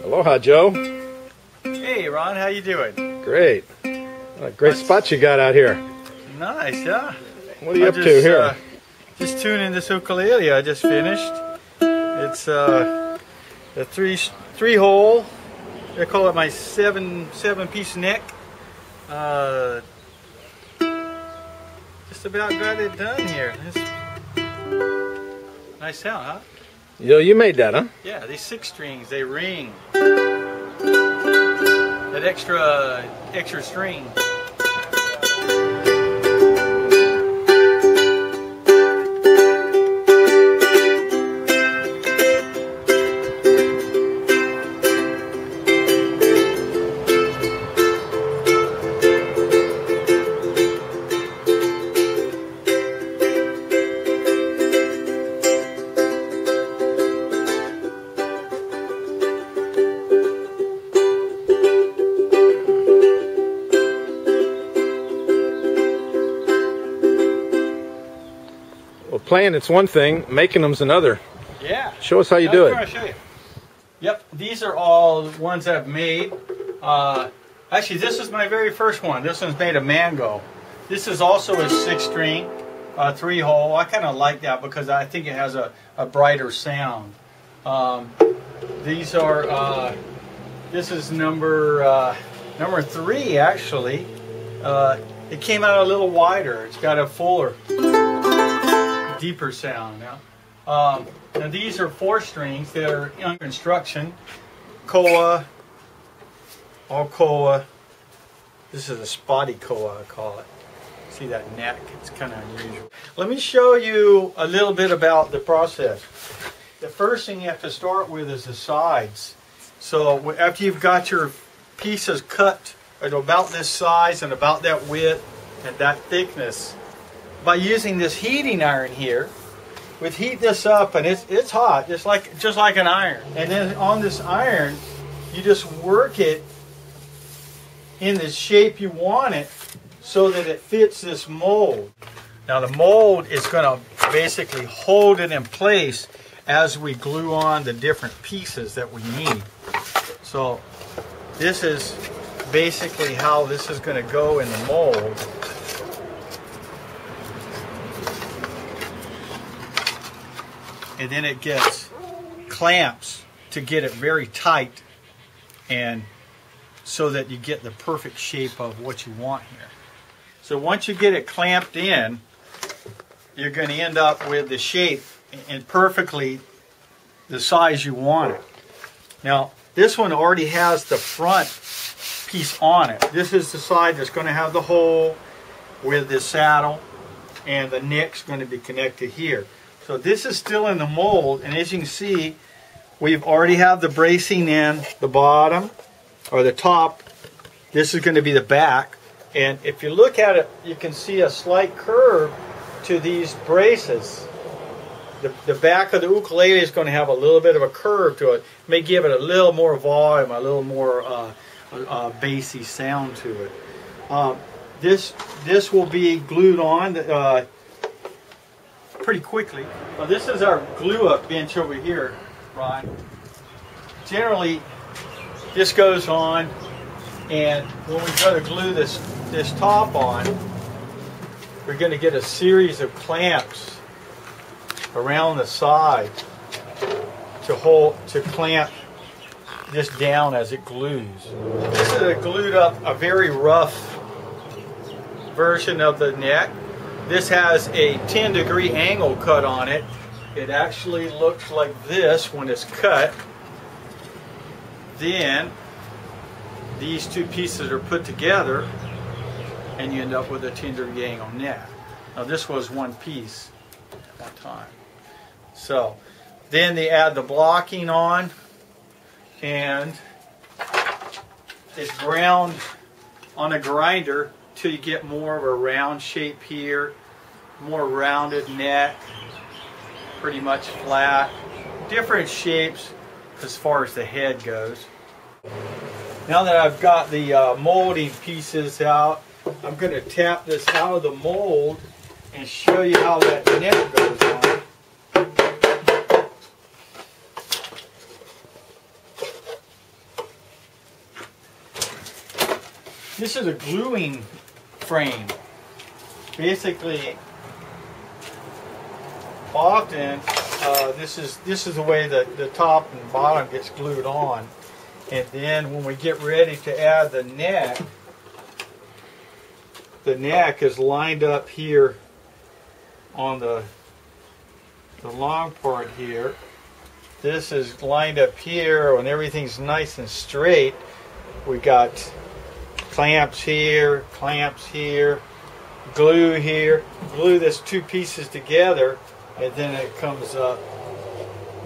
Aloha, Joe. Hey, Ron, how you doing? Great. What a great spot you got out here. Nice, yeah. What are you up to here? Just tuning this ukulele I just finished. It's a three hole. I call it my seven piece neck. Just about got it done here. Nice sound, huh? Yo, you made that, huh? Yeah, these 6 strings, they ring. That extra string. Well, playing it's one thing, making them's another. Yeah. Show us how you do it. I'll show you. Yep, these are all the ones I've made. Actually, this is my very first one. This one's made of mango. This is also a 6-string, 3-hole. I kind of like that because I think it has a brighter sound. These are, this is number 3 actually. It came out a little wider. It's got a fuller, deeper sound now. Now these are 4 strings that are under construction. Koa, all koa. This is a spotty koa, I call it. See that neck? It's kind of unusual. Let me show you a little bit about the process. The first thing you have to start with is the sides. So after you've got your pieces cut at about this size and about that width and that thickness, by using this heating iron here, we'd heat this up and it's hot, just like an iron. And then on this iron, you just work it in the shape you want it so that it fits this mold. Now the mold is going to basically hold it in place as we glue on the different pieces that we need. So this is basically how this is going to go in the mold. And then it gets clamps to get it very tight, and so that you get the perfect shape of what you want here. So once you get it clamped in, you're going to end up with the shape and perfectly the size you want it. Now this one already has the front piece on it. This is the side that's going to have the hole with the saddle, and the neck's going to be connected here. So this is still in the mold, and as you can see, we've already have the bracing in the bottom or the top. This is going to be the back, and if you look at it, you can see a slight curve to these braces. The back of the ukulele is going to have a little bit of a curve to it. May give it a little more volume, a little more bassy sound to it. This will be glued on pretty quickly. Well, this is our glue up bench over here, Ron. Generally, this goes on, and when we go to glue this top on, we're going to get a series of clamps around the side to clamp this down as it glues. This is glued up a very rough version of the neck. This has a 10-degree angle cut on it. It actually looks like this when it's cut. Then these 2 pieces are put together and you end up with a 10-degree angle neck. Now this was one piece at one time. So then they add the blocking on, and it's ground on a grinder till you get more of a round shape here, more rounded neck, pretty much flat, different shapes as far as the head goes. Now that I've got the molding pieces out, I'm going to tap this out of the mold and show you how that neck goes on. This is a gluing frame. Basically, often this is the way that the top and bottom gets glued on, and then when we get ready to add the neck is lined up here on the long part here. This is lined up here when everything's nice and straight. We got clamps here, glue here. Glue this two pieces together, and then it comes up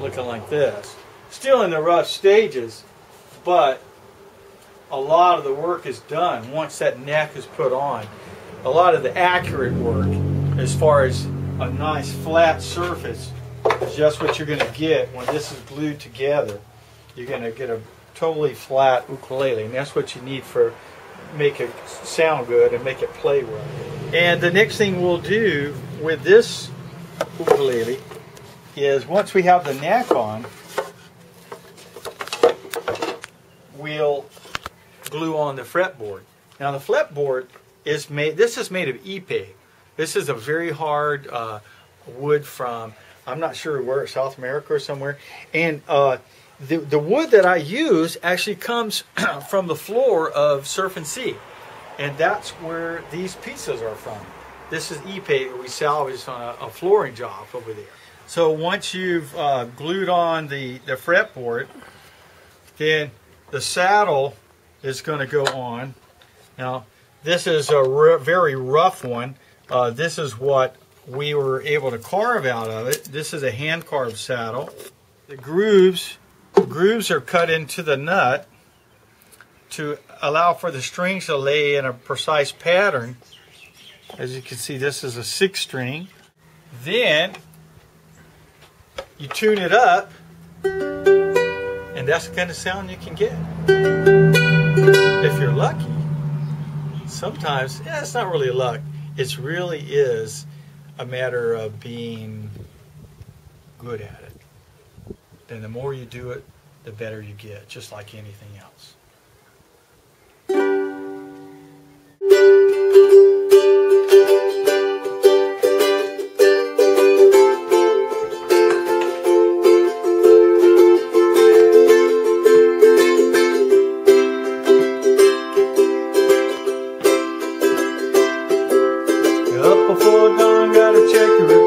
looking like this. Still in the rough stages, but a lot of the work is done once that neck is put on. A lot of the accurate work, as far as a nice flat surface, is just what you're going to get when this is glued together. You're going to get a totally flat ukulele, and that's what you need for make it sound good and make it play well. And the next thing we'll do with this ukulele is, once we have the neck on, we'll glue on the fretboard. Now the fretboard is made, this is made of ipe. This is a very hard wood from, I'm not sure where, South America or somewhere. And the wood that I use actually comes from the floor of Surf and Sea. And that's where these pieces are from. This is ipe we salvaged on a flooring job over there. So once you've glued on the fretboard, then the saddle is going to go on. Now this is a very rough one. This is what we were able to carve out of it. This is a hand carved saddle. The grooves are cut into the nut to allow for the strings to lay in a precise pattern. As you can see, this is a 6-string. Then you tune it up, and that's the kind of sound you can get. If you're lucky. Sometimes, it's not really luck. It really is a matter of being good at it. And the more you do it, the better you get, just like anything else. Up before dawn, gotta check the